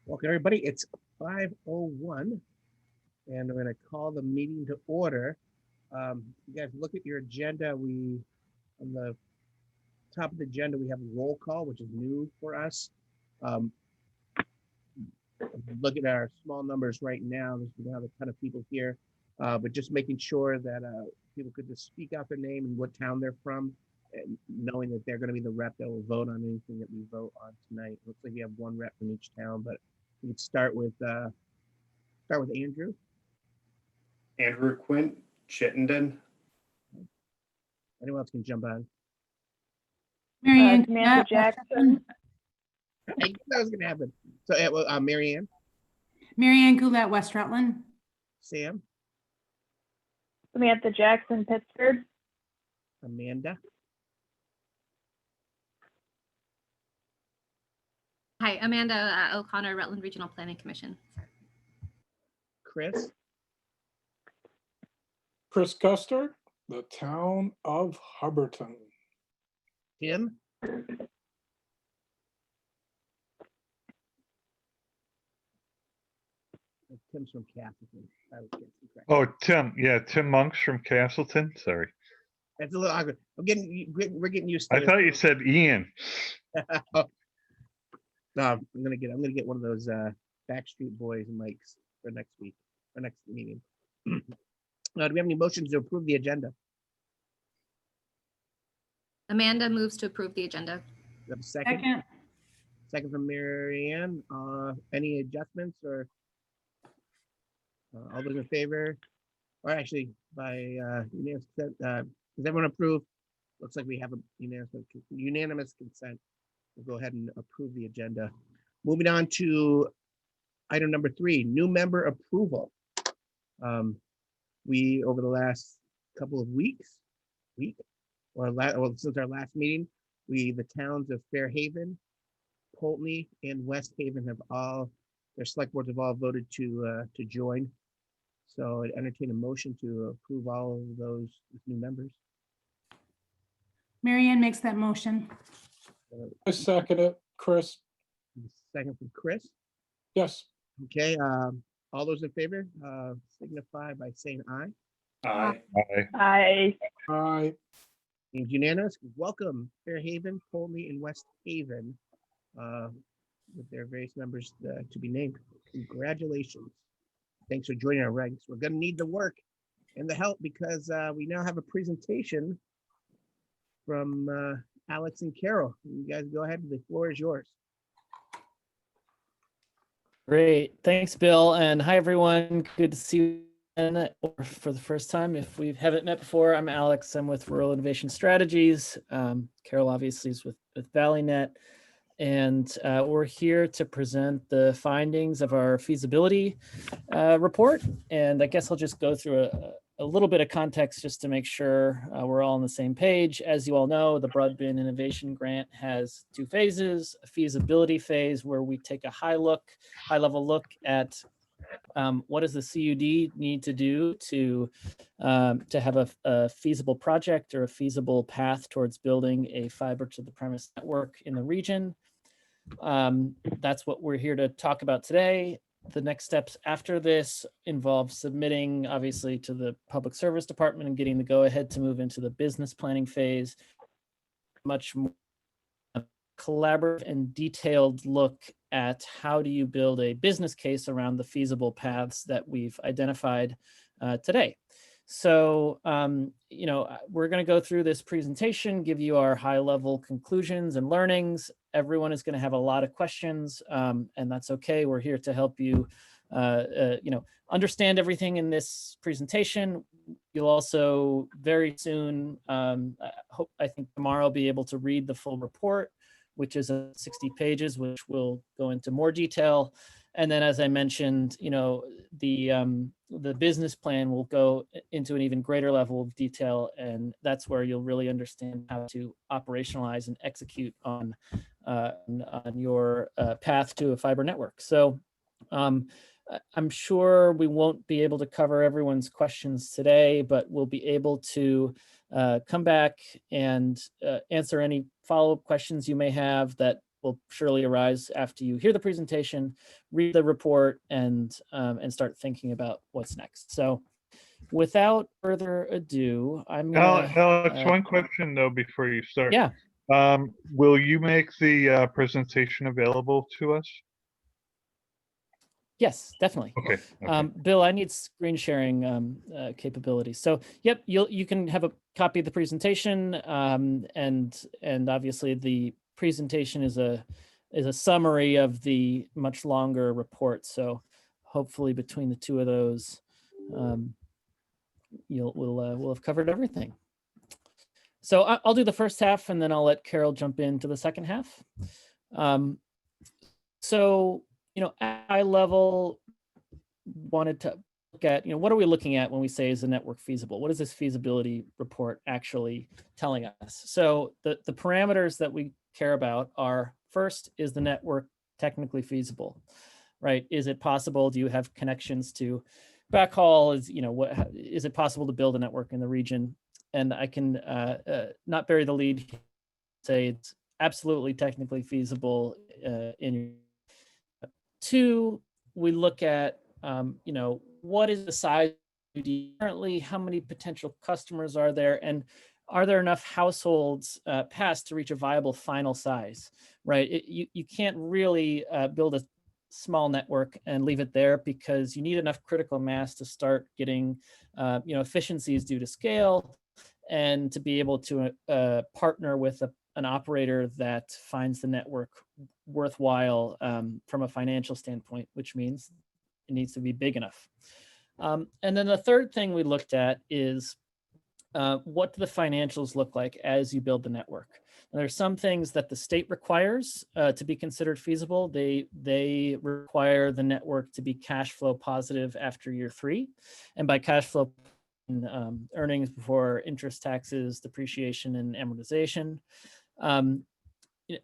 Welcome, everybody. It's 5:01, and we're going to call the meeting to order. You guys look at your agenda. On the top of the agenda, we have a roll call, which is new for us. Look at our small numbers right now. We don't have a ton of people here, but just making sure that people could just speak out their name and what town they're from, and knowing that they're going to be the rep that will vote on anything that we vote on tonight. Looks like we have one rep from each town, but we could start with Andrew. Andrew Quint, Chittenden. Anyone else can jump on. Marianne Samantha Jackson. I knew that was going to happen. So, Marianne, Marianne Goulet, West Rutland. Sam, Samantha Jackson, Pittsburgh. Amanda, Hi, Amanda O'Connor, Rutland Regional Planning Commission. Chris, Chris Custer, the town of Hubbardton. Tim, Tim's from Castleton. I was getting some correct. Oh, Tim. Yeah, Tim Monks from Castleton. Sorry. That's a little awkward. We're getting used to I it. thought you said Ian. No, I'm gonna get one of those Backstreet Boys mics for next week, for next meeting. Do we have any motions to approve the agenda? Amanda moves to approve the agenda. Do we have a second? Second. Second from Marianne. Any adjustments or all those in favor? Or actually, by unanimous consent, does everyone approve? Looks like we have a unanimous consent. We'll go ahead and approve the agenda. Moving on to item number 3, new member approval. We, over the last couple of weeks, since our last meeting, the towns of Fairhaven, Poultney, and West Haven their select boards have all voted to join. So I'd entertain a motion to approve all of those new members. Marianne makes that motion. I second it, Chris. Second from Chris. Yes. Okay, all those in favor, signify by saying aye. Aye. Aye. Aye. It's unanimous. Welcome Fairhaven, Poultney, and West Haven with their various members to be named. Congratulations. Thanks for joining our ranks. We're going to need the work and the help because we now have a presentation from Alex and Carol. You guys go ahead. The floor is yours. Great. Thanks, Bill. And hi, everyone. Good to see you for the first time. If we haven't met before, I'm Alex. I'm with Rural Innovation Strategies. Carol obviously is with ValleyNet. And we're here to present the findings of our feasibility report. And I guess I'll just go through a little bit of context just to make sure we're all on the same page. As you all know, the Broadband Innovation Grant has 2 phases: a feasibility phase where we take a high-level look at what does the CUD need to do to have a feasible project or a feasible path towards building a fiber to the premise network in the region. That's what we're here to talk about today. The next steps after this involve submitting, obviously, to the Public Service Department and getting the go-ahead to move into the business planning phase. Much more collaborative and detailed look at how do you build a business case around the feasible paths that we've identified today. So, we're going to go through this presentation, give you our high-level conclusions and learnings. Everyone is going to have a lot of questions, and that's okay. We're here to help you, understand everything in this presentation. You'll also very soon, I think tomorrow, be able to read the full report, which is 60 pages, which will go into more detail. And then, as I mentioned, the business plan will go into an even greater level of detail, and that's where you'll really understand how to operationalize and execute on your path to a fiber network. So I'm sure we won't be able to cover everyone's questions today, but we'll be able to come back and answer any follow-up questions you may have that will surely arise after you hear the presentation, read the report, and start thinking about what's next. So without further ado, I'm gonna, Alex, one question though before you start. yeah, Will you make the presentation available to us? yes, definitely. Okay. Okay. Bill, I need screen sharing capabilities. So, yep, you can have a copy of the presentation, and obviously the presentation is a summary of the much longer report. So, hopefully, between the two of those, we'll have covered everything. So I'll do the first half, and then I'll let Carol jump into the second half. So, at high level, wanted to look at, what are we looking at when we say is the network feasible? What is this feasibility report actually telling us? So the parameters that we care about are, first, is the network technically feasible, right? Is it possible? Do you have connections to backhaul? Is it possible to build a network in the region? And I can not bury the lead, say it's absolutely technically feasible. Two, we look at, what is the size currently, how many potential customers are there, and are there enough households passed to reach a viable final size, right? You can't really build a small network and leave it there, because you need enough critical mass to start getting, efficiencies due to scale, and to be able to partner with an operator that finds the network worthwhile from a financial standpoint, which means it needs to be big enough. And then the third thing we looked at is what do the financials look like as you build the network? And there's some things that the state requires to be considered feasible. They require the network to be cash flow positive after year 3. And by cash flow, earnings before interest, taxes, depreciation, and amortization.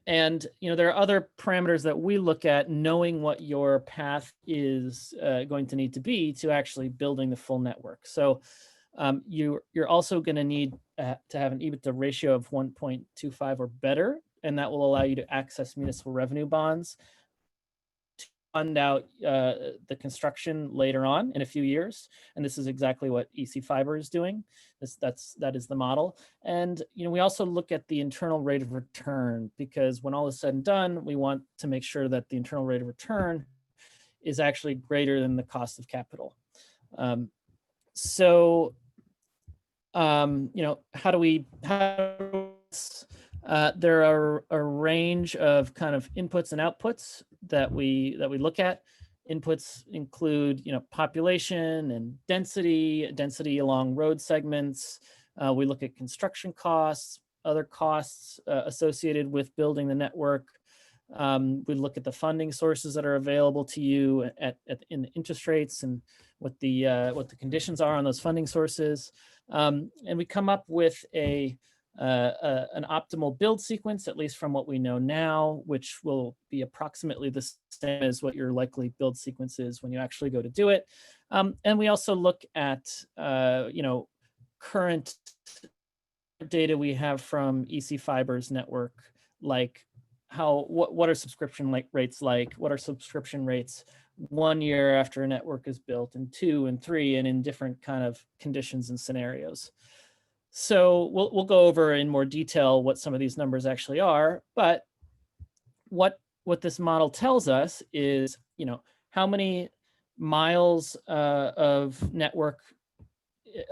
And there are other parameters that we look at, knowing what your path is going to need to be to actually building the full network. So you're also going to need to have an EBITDA ratio of 1.25 or better, and that will allow you to access municipal revenue bonds to fund out the construction later on in a few years. And this is exactly what EC Fiber is doing. That is the model. And we also look at the internal rate of return, because when all is said and done, we want to make sure that the internal rate of return is actually greater than the cost of capital. How do we there are a range of kind of inputs and outputs that we look at. Inputs include, population and density along road segments. We look at construction costs, other costs associated with building the network. We look at the funding sources that are available to you in the interest rates, and what the conditions are on those funding sources. And we come up with an optimal build sequence, at least from what we know now, which will be approximately the same as what your likely build sequence is when you actually go to do it. And we also look at, current data we have from EC Fiber's network, like what are subscription rates like? What are subscription rates 1 year after a network is built, and 2 and 3, and in different kind of conditions and scenarios. So we'll go over in more detail what some of these numbers actually are, but what this model tells us is, how many miles of network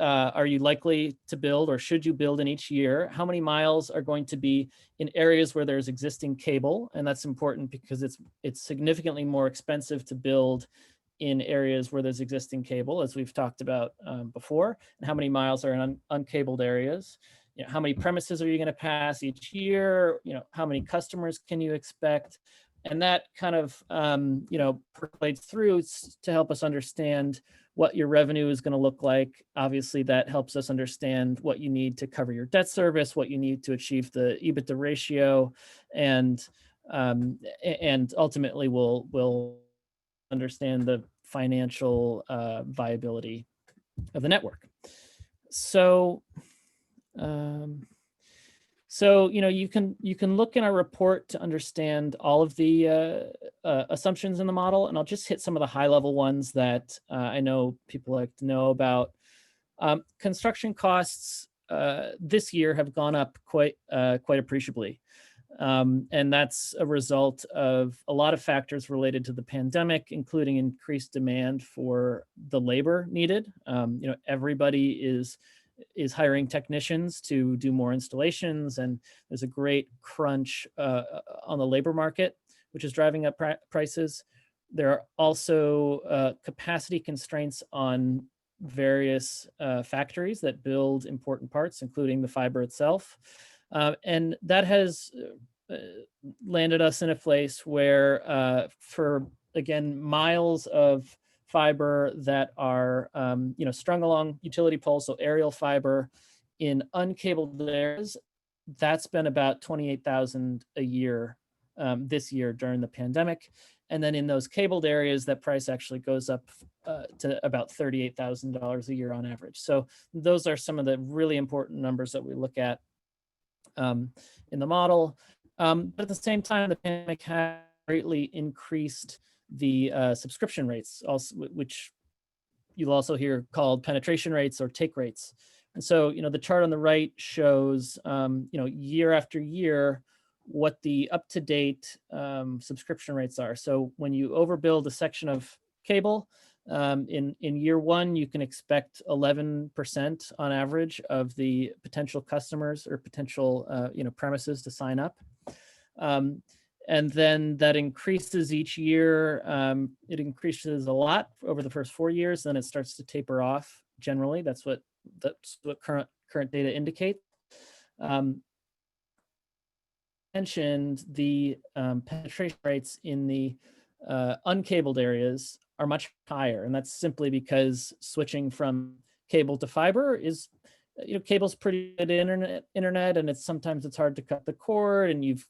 are you likely to build, or should you build in each year? How many miles are going to be in areas where there's existing cable? And that's important because it's significantly more expensive to build in areas where there's existing cable, as we've talked about before. And how many miles are in uncabled areas? How many premises are you going to pass each year? How many customers can you expect? And that kind of percolates through to help us understand what your revenue is going to look like. Obviously, that helps us understand what you need to cover your debt service, what you need to achieve the EBITDA ratio, and ultimately we'll understand the financial viability of the network. So So, you can look in our report to understand all of the assumptions in the model, and I'll just hit some of the high level ones that I know people like to know about. Construction costs this year have gone up quite appreciably. And that's a result of a lot of factors related to the pandemic, including increased demand for the labor needed. Everybody is hiring technicians to do more installations, and there's a great crunch on the labor market, which is driving up prices. There are also capacity constraints on various factories that build important parts, including the fiber itself. And that has landed us in a place where for, again, miles of fiber that are strung along utility poles, so aerial fiber in uncabled areas, that's been about $28,000 a year this year during the pandemic. And then in those cabled areas, that price actually goes up to about $38,000 a year on average. So those are some of the really important numbers that we look at in the model. But at the same time, the pandemic has greatly increased the subscription rates, also, which you'll also hear called penetration rates or take rates. And so, the chart on the right shows, year after year, what the up-to-date subscription rates are. So when you overbuild a section of cable, in year one, you can expect 11% on average of the potential customers or potential premises to sign up. And then that increases each year. It increases a lot over the first 4 years, then it starts to taper off. Generally, that's what current data indicates. Mentioned the penetration rates in the uncabled areas are much higher, and that's simply because switching from cable to fiber is, cable's pretty good internet, and sometimes it's hard to cut the cord, and you've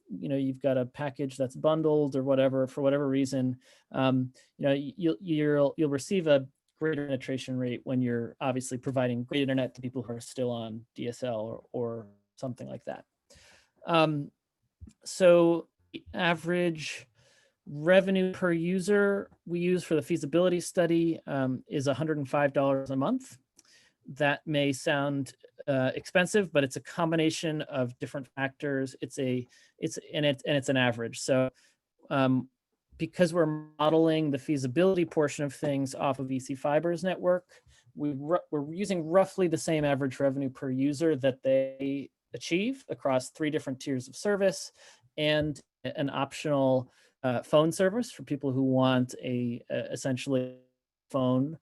got a package that's bundled or whatever. For whatever reason, you'll receive a greater penetration rate when you're obviously providing great internet to people who are still on DSL or something like that. So the average revenue per user we use for the feasibility study is $105 a month. That may sound expensive, but it's a combination of different factors. It's an average. So because we're modeling the feasibility portion of things off of EC Fiber's network, we're using roughly the same average revenue per user that they achieve across 3 different tiers of service and an optional phone service for people who want essentially phone.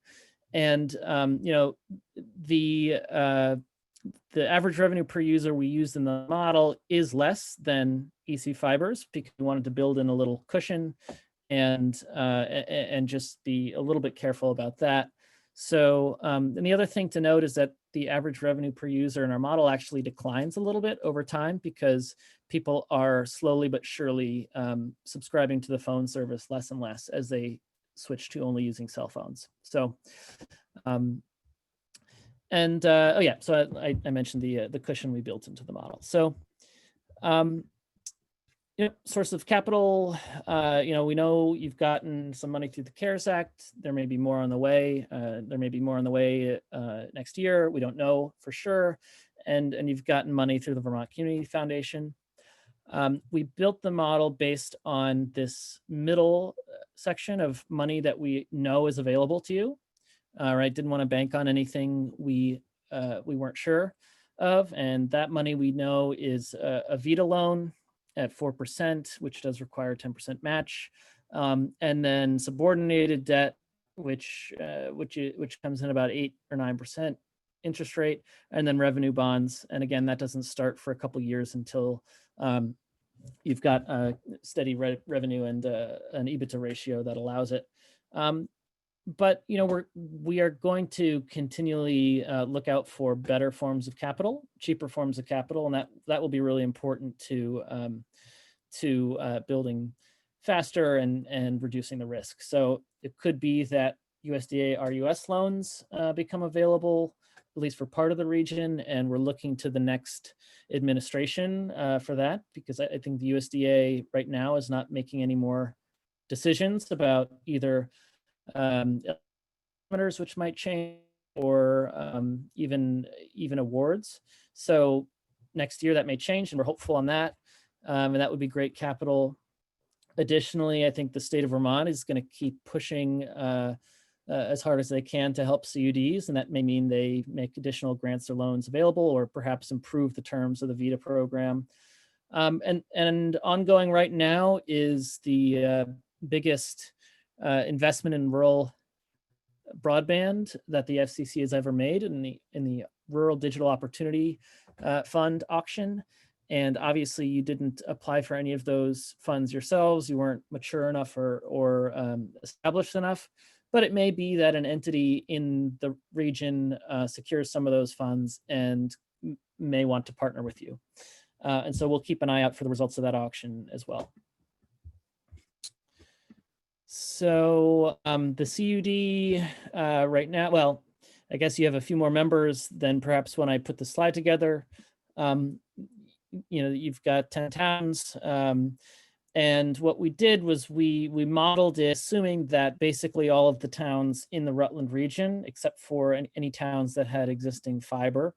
And the average revenue per user we used in the model is less than EC Fiber's because we wanted to build in a little cushion and just be a little bit careful about that. So, and the other thing to note is that the average revenue per user in our model actually declines a little bit over time because people are slowly but surely subscribing to the phone service less and less as they switch to only using cell phones. So, so I mentioned the cushion we built into the model. So, source of capital, we know you've gotten some money through the CARES Act. There may be more on the way. Next year. We don't know for sure. And you've gotten money through the Vermont Community Foundation. We built the model based on this middle section of money that we know is available to you. Right? Didn't want to bank on anything we weren't sure of, and that money we know is a VITA loan at 4%, which does require 10% match, and then subordinated debt, which comes in about 8 or 9% interest rate, and then revenue bonds. And again, that doesn't start for a couple years until you've got a steady revenue and an EBITDA ratio that allows it. But we are going to continually look out for better forms of capital, cheaper forms of capital, and that will be really important to building faster and reducing the risk. So it could be that USDA RUS loans become available least for part of the region, and we're looking to the next administration for that, because I think the USDA right now is not making any more decisions about either parameters which might change or even awards. So next year that may change, and we're hopeful on that, and that would be great capital. Additionally, I think the state of Vermont is going to keep pushing as hard as they can to help CUDs, and that may mean they make additional grants or loans available, or perhaps improve the terms of the VITA program. And ongoing right now is the biggest investment in rural broadband that the FCC has ever made in the Rural Digital Opportunity Fund auction. And obviously you didn't apply for any of those funds yourselves. You weren't mature enough or established enough, but it may be that an entity in the region secures some of those funds and may want to partner with you. And so we'll keep an eye out for the results of that auction as well. So the CUD right now, well, I guess you have a few more members than perhaps when I put the slide together. You've got 10 towns. And what we did was we modeled it assuming that basically all of the towns in the Rutland region, except for any towns that had existing fiber,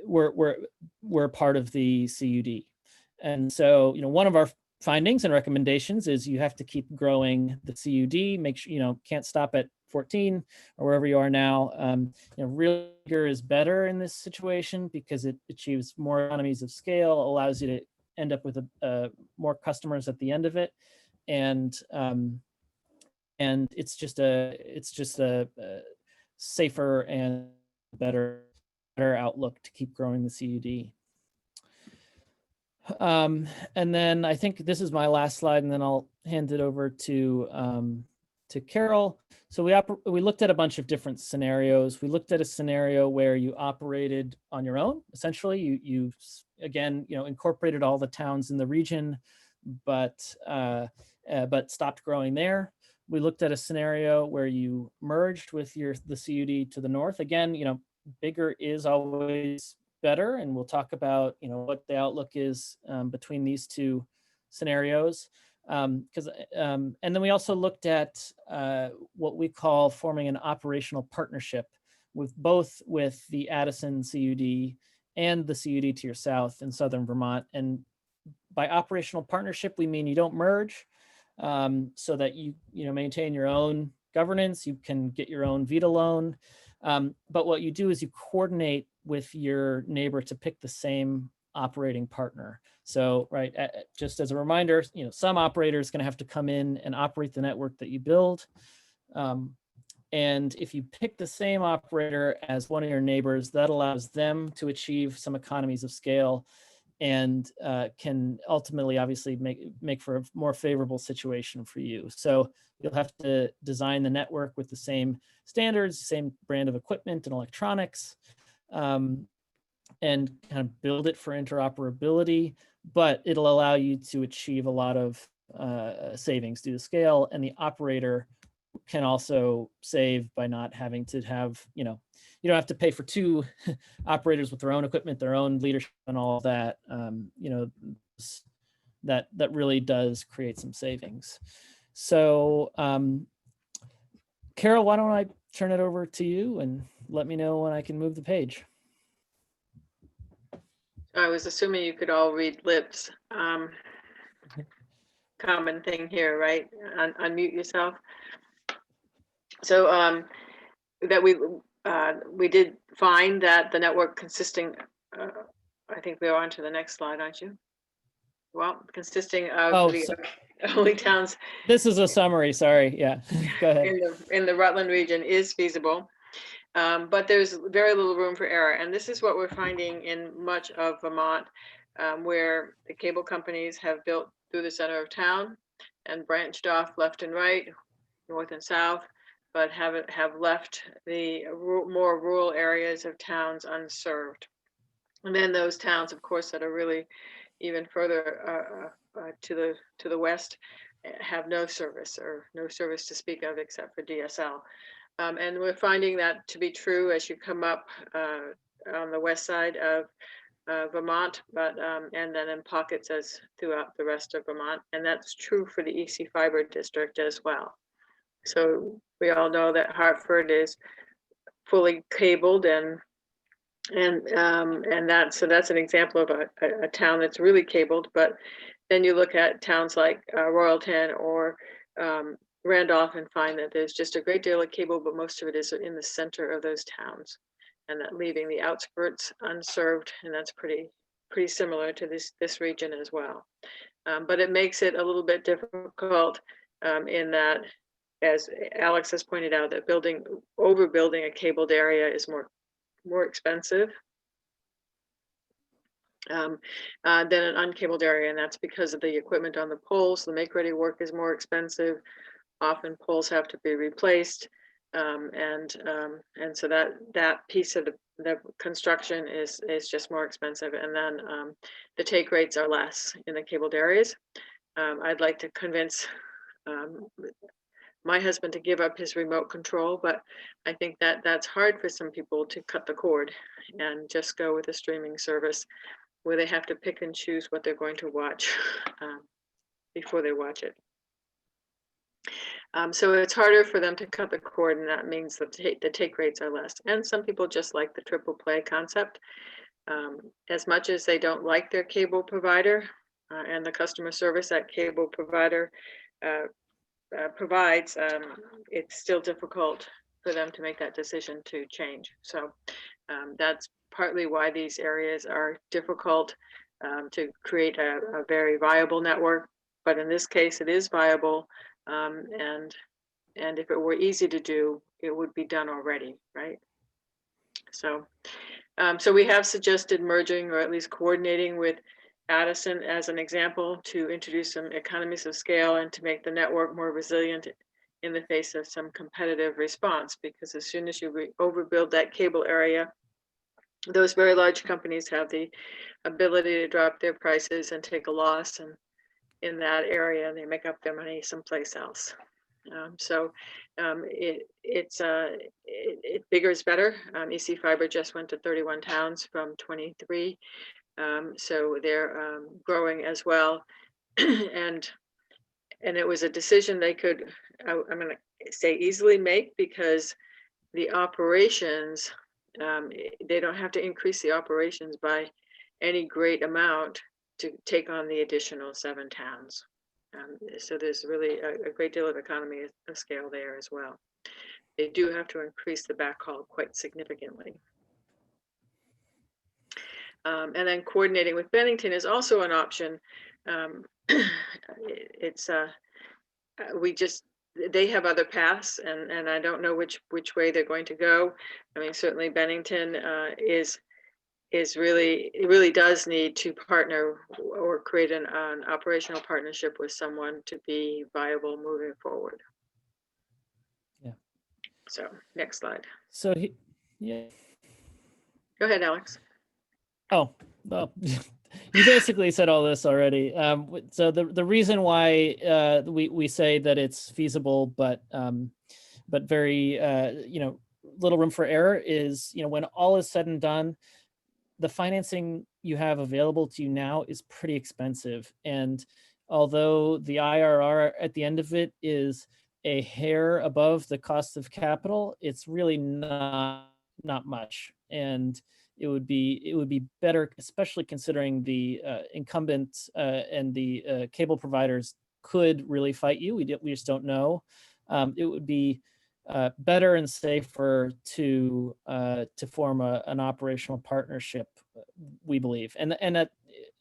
were part of the CUD. And so, one of our findings and recommendations is you have to keep growing the CUD, make sure, can't stop at 14 or wherever you are now. Real bigger is better in this situation because it achieves more economies of scale, allows you to end up with more customers at the end of it. And it's just a safer and better outlook to keep growing the CUD. And then I think this is my last slide, and then I'll hand it over to Carol. So we looked at a bunch of different scenarios. We looked at a scenario where you operated on your own. Essentially, you again, incorporated all the towns in the region, but stopped growing there. We looked at a scenario where you merged with the CUD to the north. Again, bigger is always better, and we'll talk about what the outlook is between these two scenarios. And then we also looked at what we call forming an operational partnership with the Addison CUD and the CUD to your south in southern Vermont. And by operational partnership, we mean you don't merge, so that you maintain your own governance. You can get your own VITA loan, but what you do is you coordinate with your neighbor to pick the same operating partner. So, right, just as a reminder, some operator is going to have to come in and operate the network that you build. And if you pick the same operator as one of your neighbors, that allows them to achieve some economies of scale and can ultimately, obviously, make for a more favorable situation for you. So you'll have to design the network with the same standards, same brand of equipment and electronics, and kind of build it for interoperability, but it'll allow you to achieve a lot of savings due to scale, and the operator can also save by not having to have, you don't have to pay for two operators with their own equipment, their own leadership and all that. That really does create some savings. So Carol, why don't I turn it over to you and let me know when I can move the page. I was assuming you could all read lips. Common thing here, right? Unmute yourself. So that we did find that the network consisting, I think we're on to the next slide, aren't you? Well, consisting of the only towns. This is a summary, sorry, yeah, go ahead. In the Rutland region is feasible, but there's very little room for error. And this is what we're finding in much of Vermont, where the cable companies have built through the center of town and branched off left and right, north and south, but have left the more rural areas of towns unserved. And then those towns, of course, that are really even further to the west have no service, or no service to speak of except for DSL. And we're finding that to be true as you come up on the west side of Vermont, but and then in pockets as throughout the rest of Vermont. And that's true for the EC Fiber District as well. So we all know that Hartford is fully cabled, and that's an example of a town that's really cabled. But then you look at towns like Royalton or Randolph and find that there's just a great deal of cable, but most of it is in the center of those towns, and that leaving the outskirts unserved. And that's pretty similar to this region as well. But it makes it a little bit difficult in that, as Alex has pointed out, that overbuilding a cabled area is more expensive than an uncabled area, and that's because of the equipment on the poles. The make-ready work is more expensive. Often poles have to be replaced, and so that piece of the construction is just more expensive. And then the take rates are less in the cabled areas. I'd like to convince my husband to give up his remote control, but I think that's hard for some people to cut the cord and just go with a streaming service where they have to pick and choose what they're going to watch before they watch it. So it's harder for them to cut the cord, and that means that the take rates are less. And some people just like the triple play concept. As much as they don't like their cable provider and the customer service that cable provider provides, it's still difficult for them to make that decision to change. So that's partly why these areas are difficult to create a very viable network. But in this case, it is viable. And if it were easy to do, it would be done already, right? So, so we have suggested merging, or at least coordinating with Addison as an example, to introduce some economies of scale and to make the network more resilient in the face of some competitive response. Because as soon as you overbuild that cable area, those very large companies have the ability to drop their prices and take a loss in that area, and they make up their money someplace else. Bigger is better. EC Fiber just went to 31 towns from 23. So they're growing as well. and it was a decision they could, I'm going to say, easily make, because the operations, they don't have to increase the operations by any great amount to take on the additional 7 towns. So there's really a great deal of economy of scale there as well. They do have to increase the backhaul quite significantly. And then coordinating with Bennington is also an option. They have other paths, and I don't know which way they're going to go. I mean, certainly Bennington really does need to partner or create an operational partnership with someone to be viable moving forward. Yeah. So next slide. So yeah. Go ahead, Alex. Oh, well, you basically said all this already. So the reason why we say that it's feasible, but very little room for error is, when all is said and done, the financing you have available to you now is pretty expensive. And although the IRR at the end of it is a hair above the cost of capital, it's really not much. And it would be better, especially considering the incumbents and the cable providers could really fight you. We just don't know. It would be better and safer to form an operational partnership, we believe. And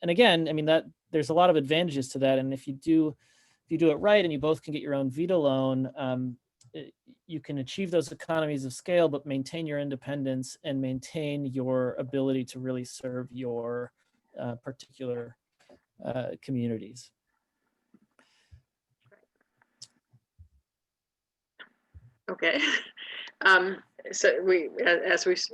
again, I mean, that there's a lot of advantages to that. And if you do it right, and you both can get your own veto loan, you can achieve those economies of scale, but maintain your independence and maintain your ability to really serve your particular communities. Okay. So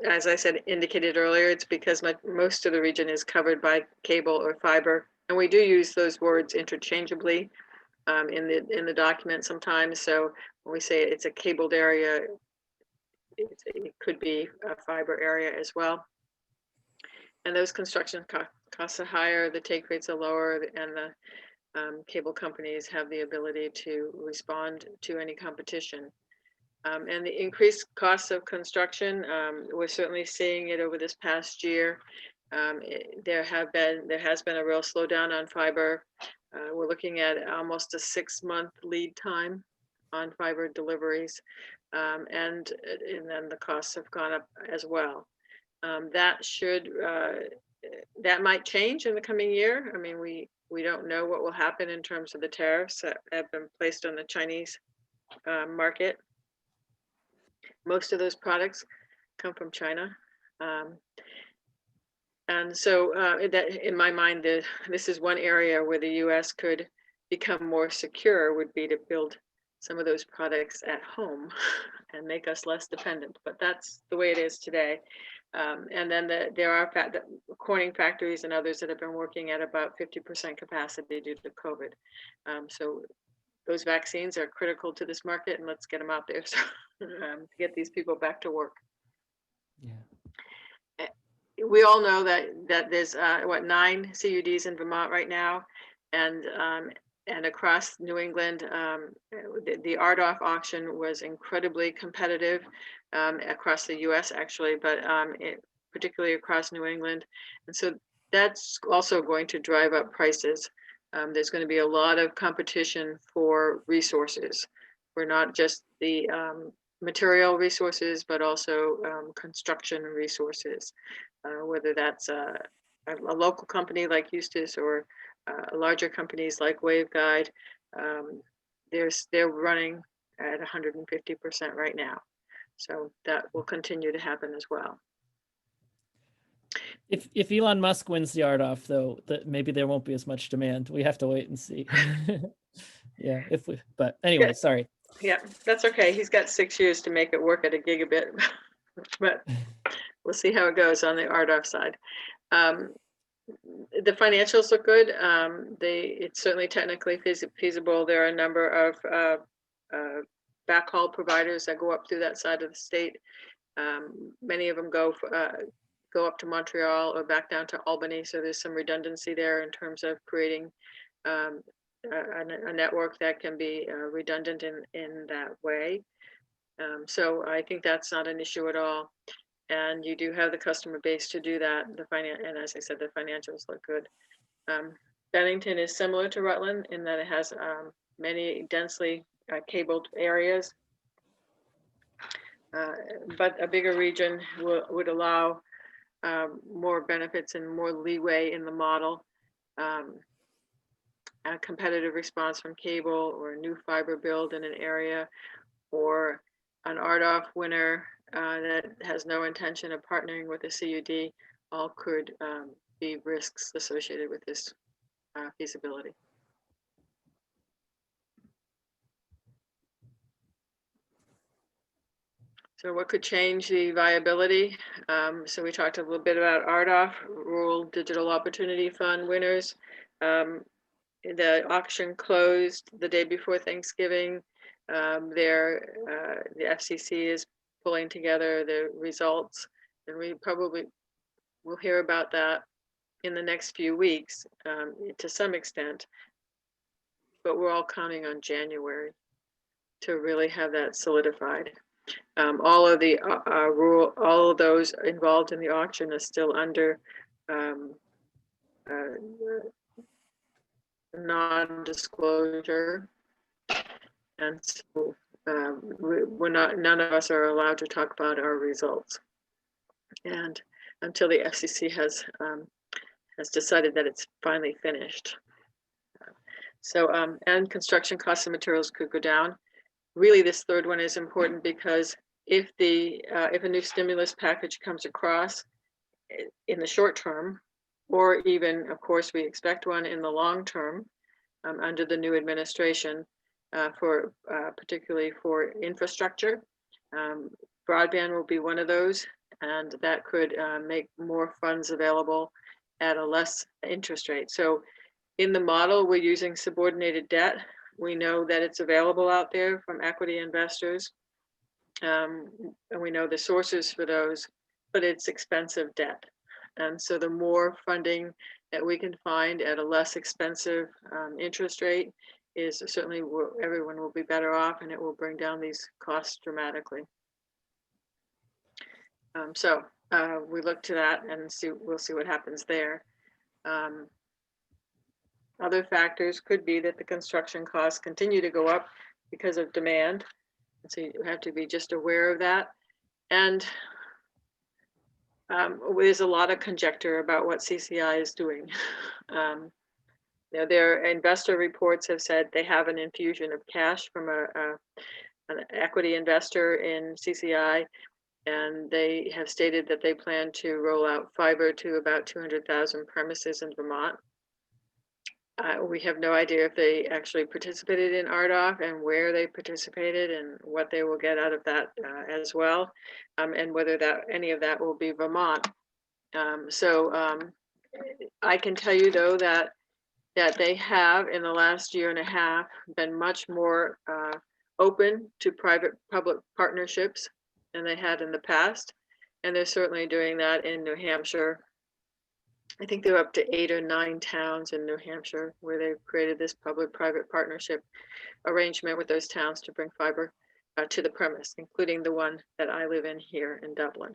as I said, indicated earlier, it's because most of the region is covered by cable or fiber, and we do use those words interchangeably in the document sometimes. So when we say it's a cabled area, it could be a fiber area as well. And those construction costs are higher, the take rates are lower, and the cable companies have the ability to respond to any competition. And the increased costs of construction, we're certainly seeing it over this past year. There has been a real slowdown on fiber. We're looking at almost a 6-month lead time on fiber deliveries, and then the costs have gone up as well. That might change in the coming year. I mean, we don't know what will happen in terms of the tariffs that have been placed on the Chinese market. Most of those products come from China. And so that, in my mind, this is one area where the US could become more secure, would be to build some of those products at home and make us less dependent. But that's the way it is today. And then there are Corning factories and others that have been working at about 50% capacity due to COVID. So those vaccines are critical to this market, and let's get them out there so, to get these people back to work. Yeah. We all know that there's 9 CUDs in Vermont right now, and across New England, the RDOF auction was incredibly competitive across the U.S. actually, but particularly across New England, and so that's also going to drive up prices. There's going to be a lot of competition for resources, for not just the material resources, but also construction resources, whether that's a local company like Eustis or larger companies like Waveguide. They're running at 150% right now. So that will continue to happen as well. If Elon Musk wins the RDOF, though, that maybe there won't be as much demand. We have to wait and see. Yeah, but anyway, Yeah. sorry. Yeah, that's okay. He's got 6 years to make it work at a gigabit, but we'll see how it goes on the RDOF side. The financials look good. It's certainly technically feasible. There are a number of backhaul providers that go up through that side of the state. Many of them go up to Montreal or back down to Albany. So there's some redundancy there in terms of creating a network that can be redundant in that way. So I think that's not an issue at all. And you do have the customer base to do that. And as I said, the financials look good. Bennington is similar to Rutland in that it has many densely cabled areas, but a bigger region would allow more benefits and more leeway in the model. A competitive response from cable, or a new fiber build in an area, or an RDOF winner that has no intention of partnering with a CUD, all could be risks associated with this feasibility. So what could change the viability? So we talked a little bit about RDOF, Rural Digital Opportunity Fund winners. The auction closed the day before Thanksgiving. The FCC is pulling together the results, and we probably will hear about that in the next few weeks to some extent, but we're all counting on January to really have that solidified. All of those involved in the auction are still under non-disclosure, and so none of us are allowed to talk about our results, and until the FCC has decided that it's finally finished. So and construction costs and materials could go down. Really, this third one is important because if a new stimulus package comes across in the short term, or even, of course, we expect one in the long term under the new administration, particularly for infrastructure, broadband will be one of those, and that could make more funds available at a less interest rate. So in the model, we're using subordinated debt. We know that it's available out there from equity investors. And we know the sources for those, but it's expensive debt. And so the more funding that we can find at a less expensive interest rate is certainly everyone will be better off, and it will bring down these costs dramatically. So we look to that and we'll see what happens there. Other factors could be that the construction costs continue to go up because of demand. So you have to be just aware of that. And there's a lot of conjecture about what CCI is doing. Their investor reports have said they have an infusion of cash from an equity investor in CCI, and they have stated that they plan to roll out fiber to about 200,000 premises in Vermont. We have no idea if they actually participated in RDOF and where they participated and what they will get out of that as well, and whether any of that will be Vermont. I can tell you though that they have in the last year and a half been much more open to private-public partnerships than they had in the past, and they're certainly doing that in New Hampshire. I think they're up to 8 or 9 towns in New Hampshire where they've created this public-private partnership arrangement with those towns to bring fiber to the premise, including the one that I live in here in Dublin.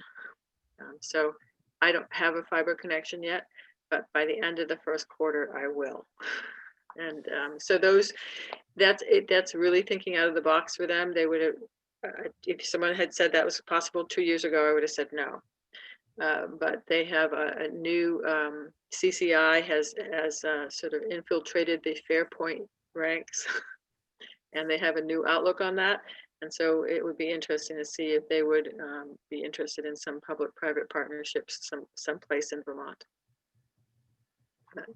So I don't have a fiber connection yet, but by the end of the first quarter, I will. And so that's really thinking out of the box for them. They would have, if someone had said that was possible 2 years ago, I would have said no. But they have a new CCI has sort of infiltrated the Fairpoint ranks, and they have a new outlook on that. And so it would be interesting to see if they would be interested in some public-private partnerships someplace in Vermont.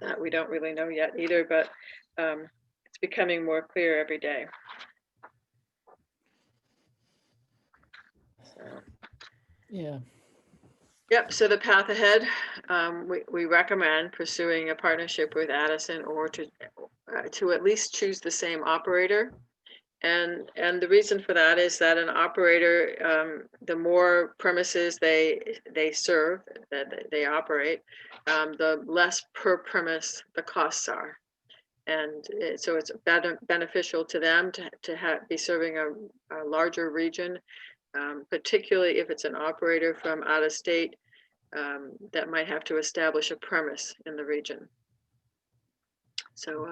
That we don't really know yet either, but it's becoming more clear every day. So. Yeah. Yep, so the path ahead, we recommend pursuing a partnership with Addison or to at least choose the same operator. And the reason for that is that an operator, the more premises they serve, that they operate, the less per premise the costs are. And so it's beneficial to them to be serving a larger region, particularly if it's an operator from out of state that might have to establish a premise in the region. So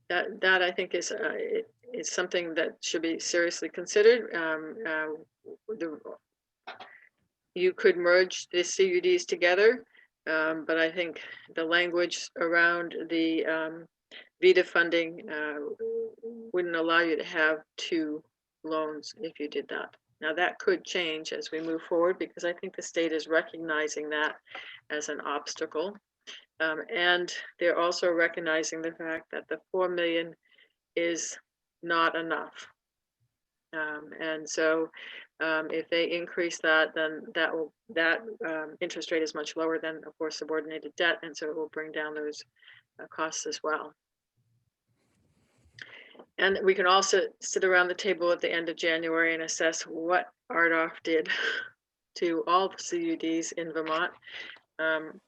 that I think is something that should be seriously considered. You could merge the CUDs together, but I think the language around the VITA funding wouldn't allow you to have 2 loans if you did that. Now that could change as we move forward, because I think the state is recognizing that as an obstacle. And they're also recognizing the fact that the 4 million is not enough. And so if they increase that, then that interest rate is much lower than, of course, subordinated debt. And so it will bring down those costs as well. And we can also sit around the table at the end of January and assess what RDOF did to all the CUDs in Vermont,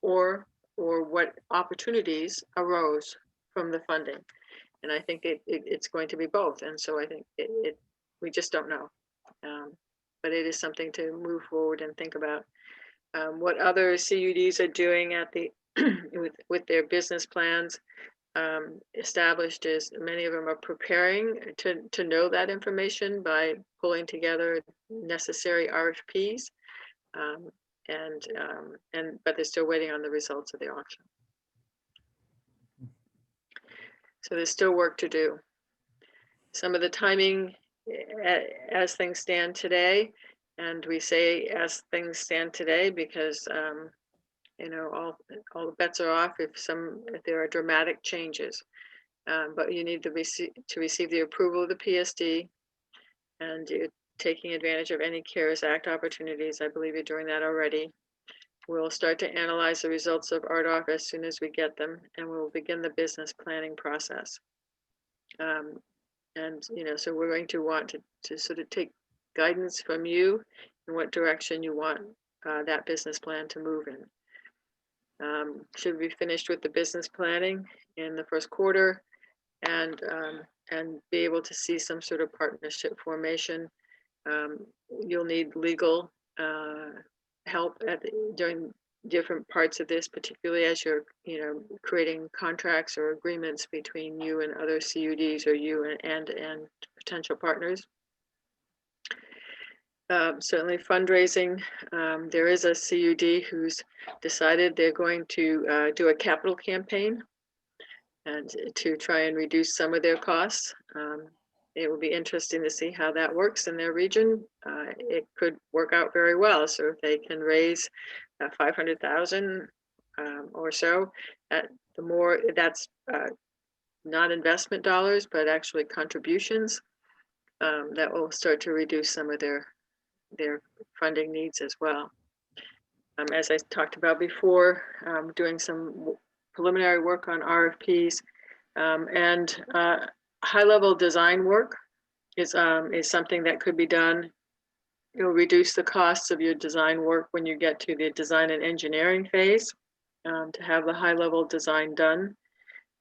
or what opportunities arose from the funding. And I think it's going to be both. And so I think we just don't know. But it is something to move forward and think about. What other CUDs are doing at the with their business plans established is many of them are preparing to know that information by pulling together necessary RFPs, but they're still waiting on the results of the auction. So there's still work to do. Some of the timing as things stand today, and we say as things stand today because all the bets are off if there are dramatic changes. But you need to receive the approval of the PSD, and you're taking advantage of any CARES Act opportunities. I believe you're doing that already. We'll start to analyze the results of RDOF as soon as we get them, and we'll begin the business planning process. So we're going to want to sort of take guidance from you in what direction you want that business plan to move in. Should be finished with the business planning in the first quarter and be able to see some sort of partnership formation. You'll need legal help during different parts of this, particularly as you're, creating contracts or agreements between you and other CUDs or you and potential partners. Certainly fundraising. There is a CUD who's decided they're going to do a capital campaign and to try and reduce some of their costs. It will be interesting to see how that works in their region. It could work out very well. So if they can raise 500,000 or so, the more that's not investment dollars, but actually contributions, that will start to reduce some of their funding needs as well. As I talked about before, doing some preliminary work on RFPs and high-level design work is something that could be done. It'll reduce the costs of your design work when you get to the design and engineering phase to have the high-level design done.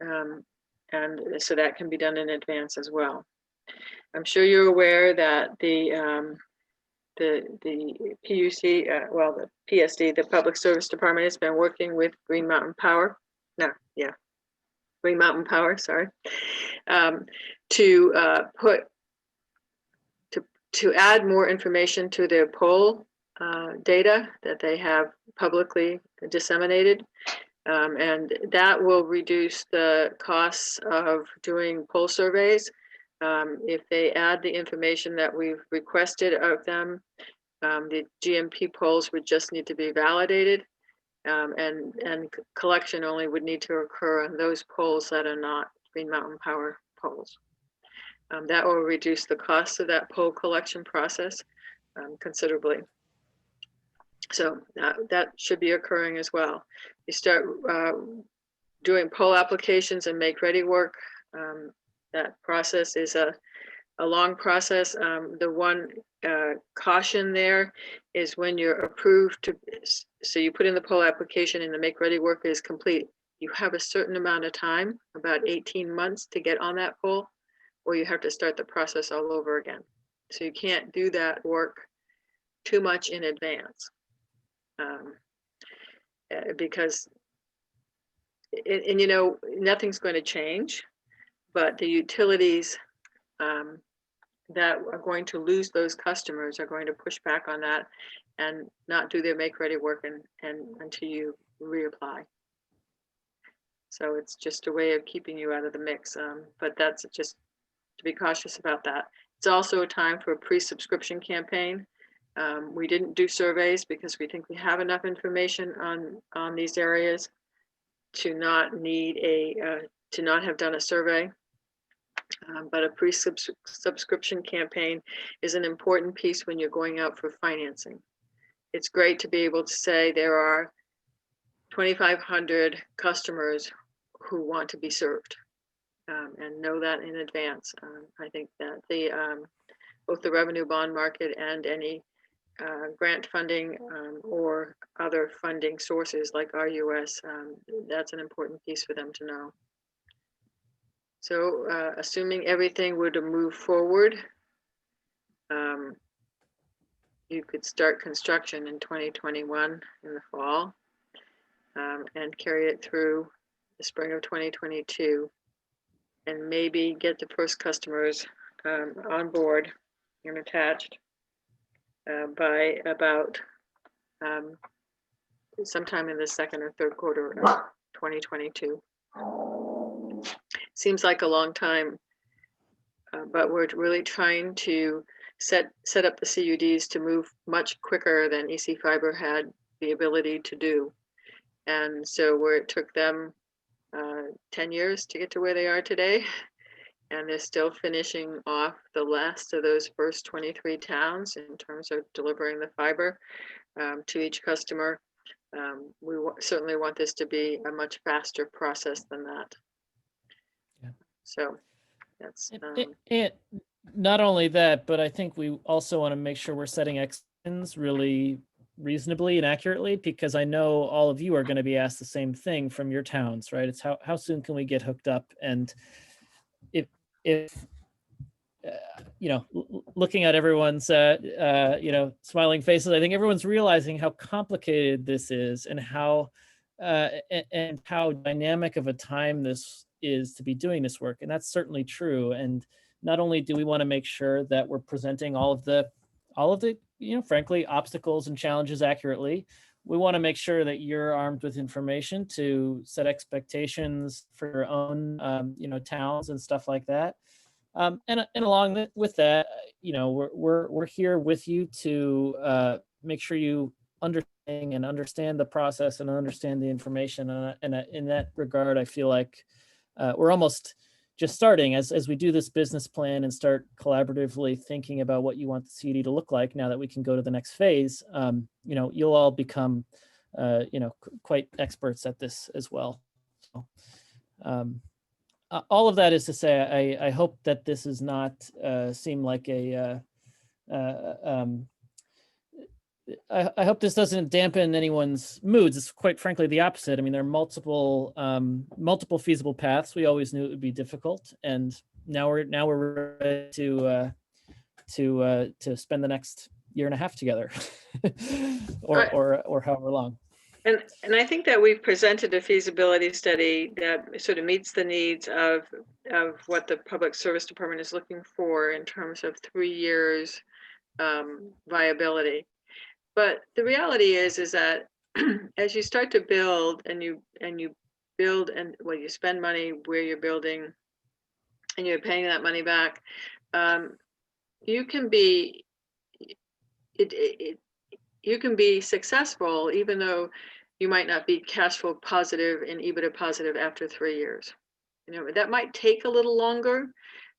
And so that can be done in advance as well. I'm sure you're aware that the PUC, the PSD, the Public Service Department, has been working with Green Mountain Power. Green Mountain Power, sorry, to add more information to their poll data that they have publicly disseminated. And that will reduce the costs of doing poll surveys. If they add the information that we've requested of them, the GMP polls would just need to be validated, and collection only would need to occur on those polls that are not Green Mountain Power polls. That will reduce the cost of that poll collection process considerably. So that should be occurring as well. You start doing poll applications and make ready work. That process is a long process. The one caution there is when you're approved so you put in the poll application and the make ready work is complete. You have a certain amount of time, about 18 months, to get on that poll, or you have to start the process all over again. So you can't do that work too much in advance because nothing's going to change, but the utilities that are going to lose those customers are going to push back on that and not do their make ready work and until you reapply. So it's just a way of keeping you out of the mix. But that's just to be cautious about that. It's also a time for a pre-subscription campaign. We didn't do surveys because we think we have enough information on these areas to not need to not have done a survey. But a pre-subscription campaign is an important piece when you're going out for financing. It's great to be able to say there are 2,500 customers who want to be served and know that in advance. I think that both the revenue bond market and any grant funding or other funding sources like RUS, that's an important piece for them to know. So assuming everything were to move forward, you could start construction in 2021 in the fall and carry it through the spring of 2022 and maybe get the first customers on board and attached by about sometime in the second or third quarter of 2022. Seems like a long time, but we're really trying to set up the CUDs to move much quicker than EC Fiber had the ability to do. And so where it took them 10 years to get to where they are today, and they're still finishing off the last of those first 23 towns in terms of delivering the fiber to each customer. We certainly want this to be a much faster process than that. Yeah. So that's not only that, but I think we also want to make sure we're setting expectations really reasonably and accurately, because I know all of you are going to be asked the same thing from your towns, right? It's how soon can we get hooked up? And if looking at everyone's smiling faces, I think everyone's realizing how complicated this is, and how dynamic of a time this is to be doing this work. And that's certainly true. And not only do we want to make sure that we're presenting all of the frankly, obstacles and challenges accurately, we want to make sure that you're armed with information to set expectations for your own towns and stuff like that. And along with that, we're here with you to make sure you understand the process and understand the information. And in that regard, I feel like we're almost just starting as we do this business plan and start collaboratively thinking about what you want the CUD to look like. Now that we can go to the next phase, you'll all become, quite experts at this as well. So, all of that is to say, I hope that this does not seem like I hope this doesn't dampen anyone's moods. It's quite frankly the opposite. I mean, there are multiple feasible paths. We always knew it would be difficult, and now we're ready to spend the next year and a half together, or however long. And I think that we've presented a feasibility study that sort of meets the needs of what the Public Service Department is looking for in terms of 3 years viability. But the reality is that as you start to build and you build and you spend money where you're building and you're paying that money back, you can be you can be successful even though you might not be cash flow positive and EBITDA positive after 3 years. That might take a little longer,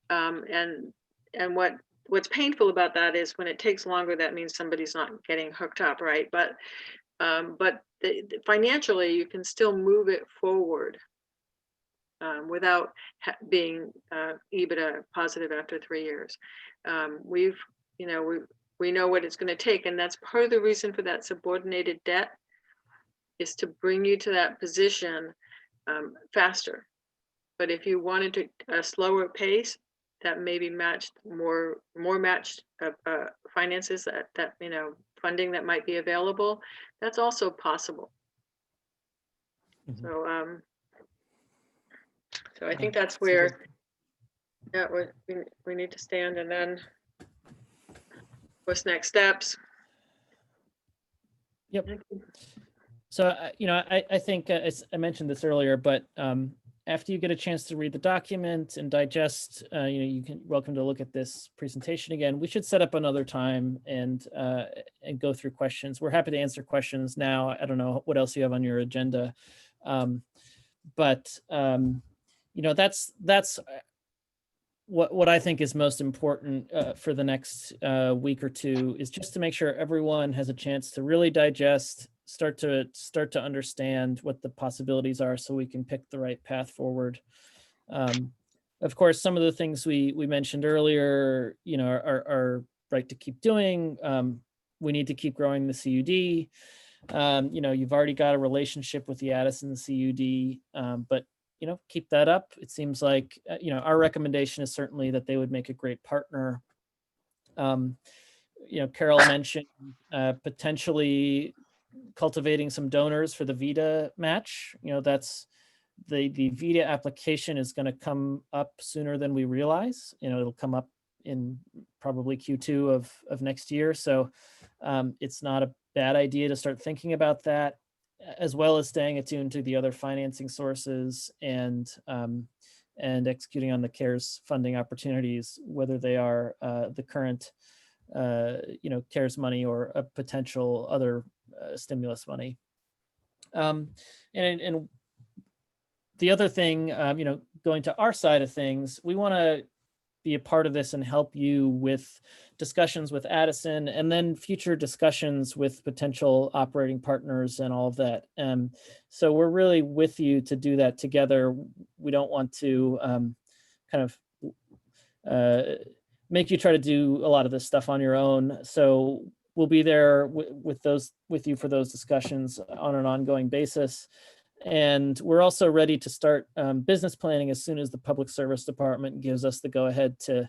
and what's painful about that is when it takes longer, that means somebody's not getting hooked up, right? But financially, you can still move it forward without being EBITDA positive after 3 years. We know what it's going to take, and that's part of the reason for that subordinated debt, is to bring you to that position faster. But if you wanted to a slower pace, that maybe matched more matched finances, that funding that might be available, that's also possible. Mm-hmm. So I think that's where we need to stand. And then what's next steps? Yep. So, I think I mentioned this earlier, but after you get a chance to read the document and digest, you're welcome to look at this presentation again. We should set up another time and go through questions. We're happy to answer questions now. I don't know what else you have on your agenda, but that's what I think is most important for the next week or two, is just to make sure everyone has a chance to really digest, start to understand what the possibilities are, so we can pick the right path forward. Of course, some of the things we mentioned earlier, are right to keep doing. We need to keep growing the CUD. You've already got a relationship with the Addison CUD, but keep that up. It seems like, our recommendation is certainly that they would make a great partner. Carol mentioned potentially cultivating some donors for the VITA match. That's the VITA application is going to come up sooner than we realize. It'll come up in probably Q2 of next year. So it's not a bad idea to start thinking about that, as well as staying attuned to the other financing sources and executing on the CARES funding opportunities, whether they are the current CARES money or a potential other stimulus money. And the other thing, going to our side of things, we want to be a part of this and help you with discussions with Addison, and then future discussions with potential operating partners and all of that. So we're really with you to do that together. We don't want to make you try to do a lot of this stuff on your own. So we'll be there with you for those discussions on an ongoing basis. And we're also ready to start business planning as soon as the Public Service Department gives us the go ahead to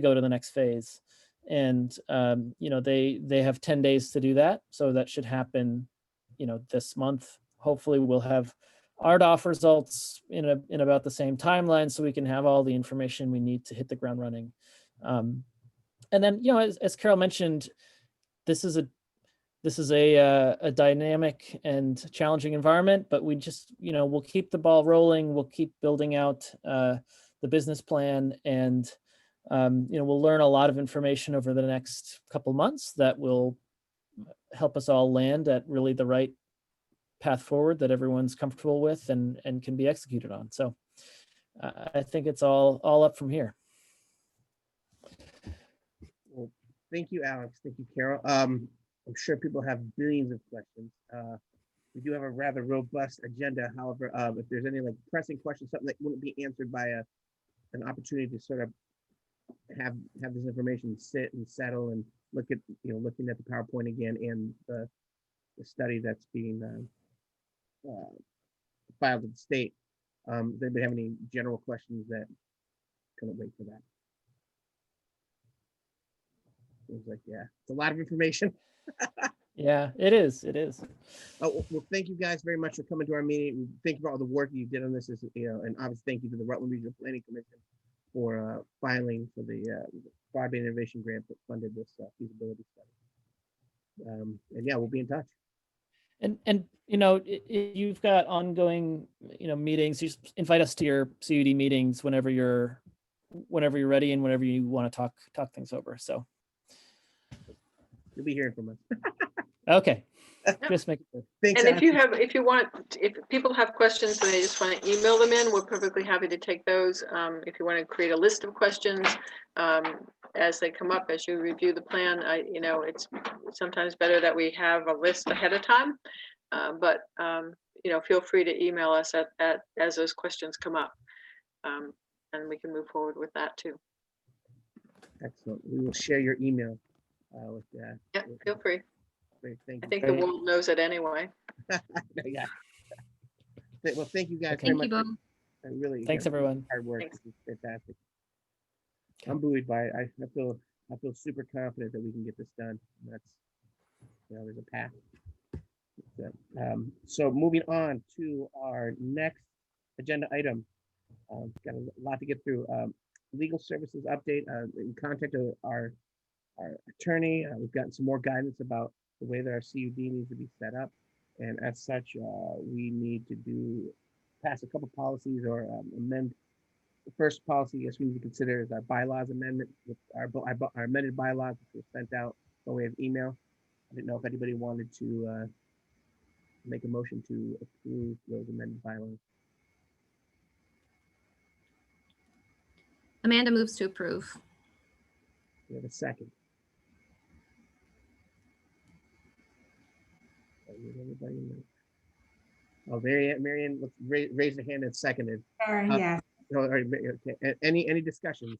go to the next phase. And they have 10 days to do that. So that should happen, this month. Hopefully we'll have RDOF results in about the same timeline, so we can have all the information we need to hit the ground running. And then, as Carol mentioned, this is a dynamic and challenging environment, but we just, we'll keep the ball rolling. We'll keep building out the business plan, and we'll learn a lot of information over the next couple months that will help us all land at really the right path forward that everyone's comfortable with and can be executed on. So I think it's all up from here. Well, thank you, Alex. Thank you, Carol. I'm sure people have billions of questions. We do have a rather robust agenda. However, if there's any like pressing questions, something that wouldn't be answered by an opportunity to sort of have this information sit and settle and look at, looking at the PowerPoint again and the study that's being filed with the state. Does anybody have any general questions that couldn't wait for that? Seems like, yeah, it's a lot of information. Yeah, it is. Oh, well, thank you guys very much for coming to our meeting. Thank you for all the work you did on this, and obviously thank you to the Rutland Regional Planning Commission for filing for the Broadband Innovation Grant that funded this feasibility study. And yeah, we'll be in touch. And you've got ongoing meetings. You just invite us to your CUD meetings whenever you're ready and whenever you want to talk things over. So You'll be hearing from us. okay, just make it clear. Thanks. And if people have questions and they just want to email them in, we're perfectly happy to take those. If you want to create a list of questions as they come up, as you review the plan, it's sometimes better that we have a list ahead of time. But feel free to email us as those questions come up, and we can move forward with that too. Excellent. We will share your email with that. Yeah, feel free. Great, thank I you. think the world knows it anyway. Yeah. Well, thank you guys very Thank much. you both. I really Thanks, everyone. hard work. Thanks. This is fantastic. I'm buoyed by it. I feel super confident that we can get this done. That's there's a path. So moving on to our next agenda item. Got a lot to get through. Legal services update. In contact with our attorney, we've gotten some more guidance about the way that our CUD needs to be set up, and as such, we need to pass a couple policies or amend. The first policy, I guess we need to consider is our bylaws amendment with our amended bylaws, which were sent out by way of email. I didn't know if anybody wanted to make a motion to approve those amended bylaws. Amanda moves to approve. We have a second. Everybody know. Oh, Marianne, let's raise the hand and seconded. Sorry, yeah. All right, okay. Any discussions?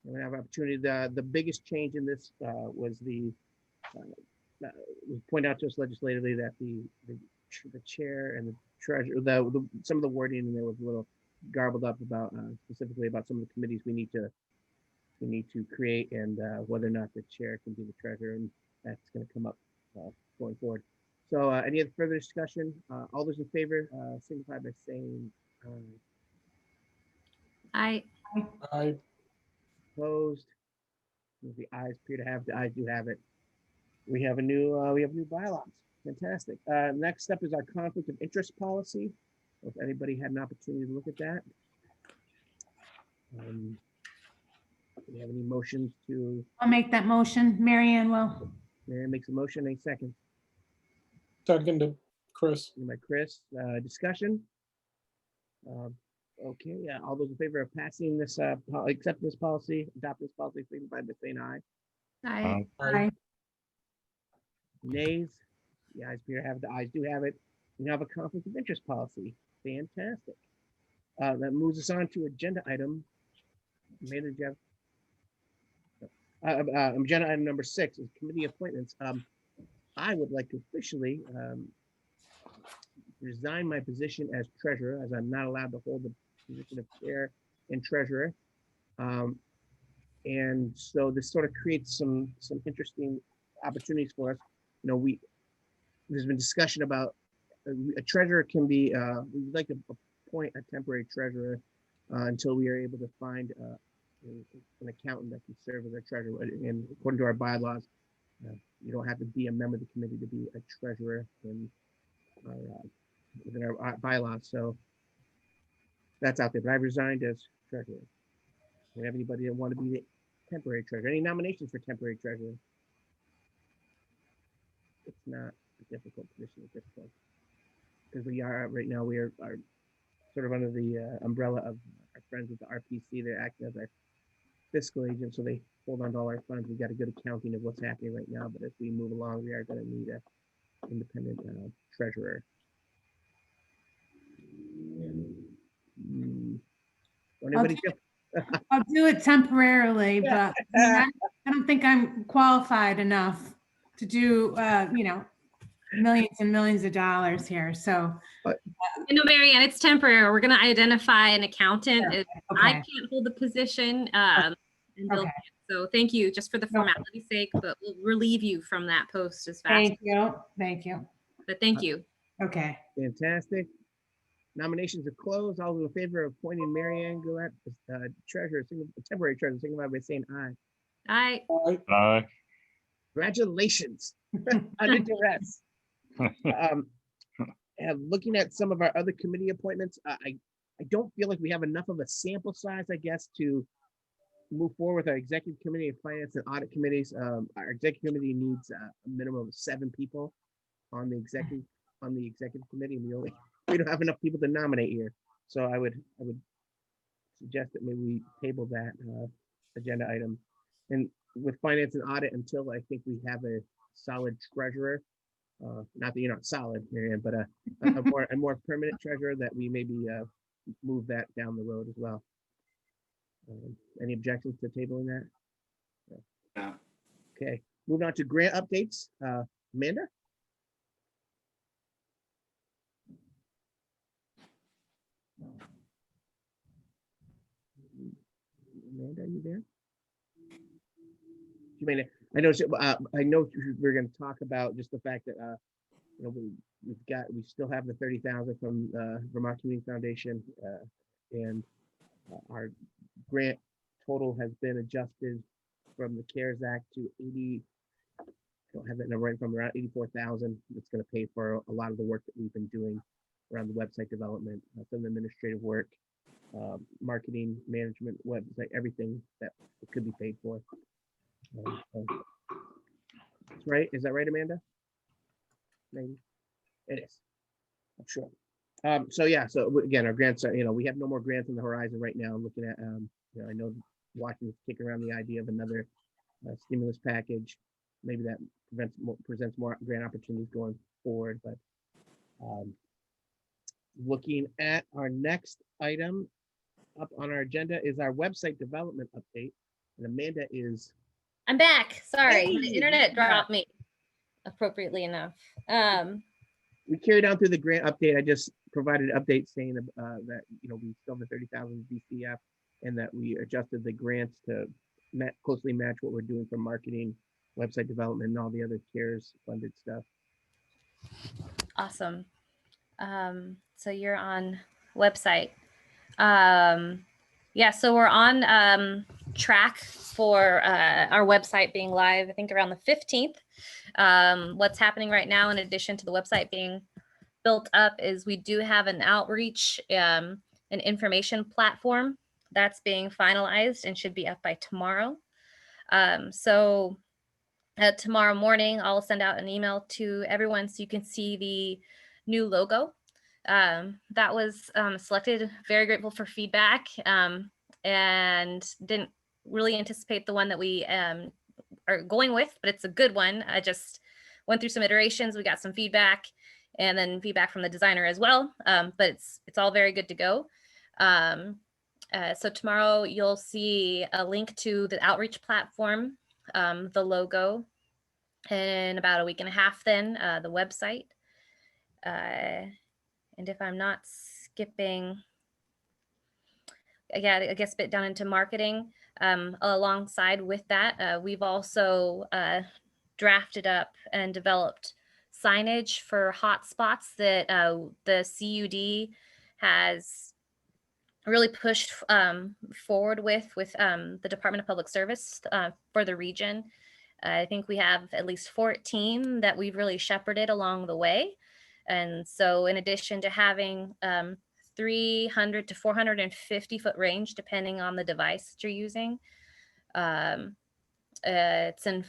We have opportunity. The biggest change in this was was pointed out to us legislatively that the chair and the treasurer, some of the wording in there was a little garbled up about specifically about some of the committees we need to create, and whether or not the chair can be the treasurer, and that's going to come up going forward. So any other further discussion? All those in favor signify by saying I I opposed. The ayes appear to have, the ayes do have it. We have new bylaws. Fantastic. Next up is our conflict of interest policy. If anybody had an opportunity to look at that. Do we have any motions to? I'll make that motion. Marianne will. Mary makes a motion, a second. seconded, Chris. By Chris. Discussion. Okay, yeah, all those in favor of passing this, accept this policy, adopt this policy, signify by saying aye. I Aye. Nays? The ayes appear to have, the ayes do have it. We now have a conflict of interest policy. Fantastic. That moves us on to agenda item. Amanda, Jeff. Agenda item number 6 is committee appointments. I would like to officially resign my position as treasurer, as I'm not allowed to hold the position of chair and treasurer. And so this sort of creates some interesting opportunities for us. You know, there's been discussion about a treasurer can be, we'd like to appoint a temporary treasurer until we are able to find an accountant that can serve as our treasurer. And according to our bylaws, you don't have to be a member of the committee to be a treasurer within our bylaws. So that's out there. But I've resigned as treasurer. Do you have anybody that want to be the temporary treasurer? Any nominations for temporary treasurer? It's not a difficult position at this point, because we are right now, we are sort of under the umbrella of our friends with the RPC. They're acting as our fiscal agent, so they hold on to all our funds. We got a good accounting of what's happening right now, but as we move along, we are going to need a independent treasurer. Anybody feel? I'll do it temporarily, but I don't think I'm qualified enough to do, millions and millions of dollars here. So, No, Marianne, it's temporary. We're going to identify an accountant. I okay. can't hold the position. And Bill Okay. can. So thank you, just for the formality's sake, but we'll relieve you from that post as fast. Thank you. Thank you. But thank you. Okay. Fantastic. Nominations are closed. All those in favor of appointing Marianne Gillette as treasurer, temporary treasurer, signify by saying aye. Aye. Aye. Congratulations. Under duress. Looking at some of our other committee appointments, I don't feel like we have enough of a sample size, I guess, to move forward with our executive committee and finance and audit committees. Our executive committee needs a minimum of 7 people on the executive committee, and we don't have enough people to nominate here. So I would suggest that maybe we table that agenda item, and with finance and audit until I think we have a solid treasurer. Not that you're not solid, Marianne, but a more permanent treasurer, that we maybe move that down the road as well. Any objections to tabling that? No. Okay, moving on to grant updates. Amanda? Amanda, are you there? You may. I know we're going to talk about just the fact that we still have the 30,000 from Vermont Community Foundation, and our grant total has been adjusted from the CARES Act to 80. I don't have that number right, from around 84,000. It's going to pay for a lot of the work that we've been doing around the website development, some administrative work, marketing, management, website, everything that it could be paid for. That's right. Is that right, Amanda? Maybe it is. I'm sure. So yeah. So again, our grants are. We have no more grants on the horizon right now. I'm looking at. I know Washington's kicking around the idea of another stimulus package. Maybe that presents more grant opportunities going forward. But looking at our next item up on our agenda is our website development update, and Amanda is. I'm back. Sorry, Hey, the internet yeah. dropped me appropriately enough. We carried on through the grant update. I just provided an update saying that we still have the 30,000 DCF, and that we adjusted the grants to closely match what we're doing for marketing, website development, and all the other CARES funded stuff. Awesome. So you're on website. Yeah, so we're on track for our website being live, I think around the 15th. What's happening right now, in addition to the website being built up, is we do have an outreach and information platform that's being finalized and should be up by tomorrow. So tomorrow morning, I'll send out an email to everyone so you can see the new logo. That was selected. Very grateful for feedback, and didn't really anticipate the one that we are going with, but it's a good one. I just went through some iterations. We got some feedback, and then feedback from the designer as well. But it's all very good to go. So tomorrow you'll see a link to the outreach platform the logo in about a week and a half, then the website. And if I'm not skipping, I guess a bit down into marketing. Alongside with that, we've also drafted up and developed signage for hotspots that the CUD has really pushed forward with the Department of Public Service for the region. I think we have at least 14 that we've really shepherded along the way. And so in addition to having 300 to 450 foot range, depending on the device that you're using, it's in,